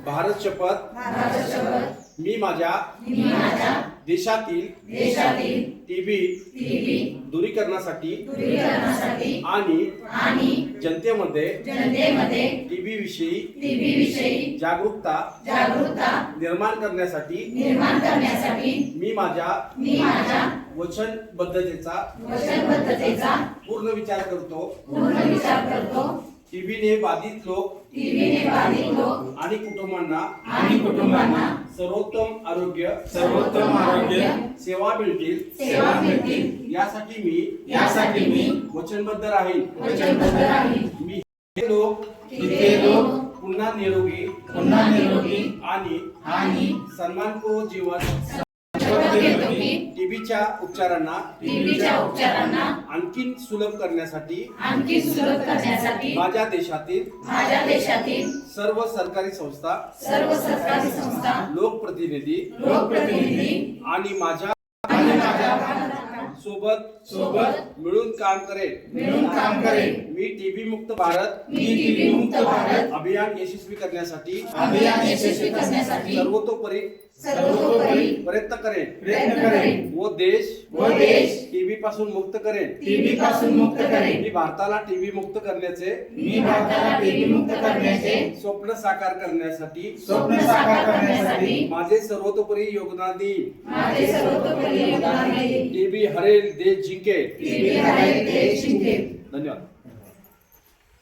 भारत शपथ मी माझ्या देशातील टीबी दूरीकरणासाठी आणि जनतेमध्ये टीबी विषयी जागरूकता निर्माण करण्यासाठी मी माझ्या वचनबद्धतेचा पूर्ण विचार करतो। टीबीने बाधित लोक आणि कुटुंबांना सर्वोत्तम आरोग्य सेवा मिळतील यासाठी मी वचनबद्ध राहील। मी हे लोक पुन्हा निरोगी आणि सन्मानपूर्वक जीवन टीबीच्या उपचारांना आणखी सुलभ करण्यासाठी माझ्या देशातील सर्व सरकारी संस्था लोकप्रतिनिधी आणि माझ्या सोबत मिळून काम करेन। मी टीबी मुक्त भारत अभियान यशस्वी करण्यासाठी सर्वतोपरी प्रयत्न करेन वो देश टीबी पासून मुक्त करेन। मी भारताला टीबी मुक्त करण्याचे स्वप्न साकार करण्यासाठी माझे सर्वतोपरी योगदान देईन। टीबी हरेल देश जिंकेल। धन्यवाद।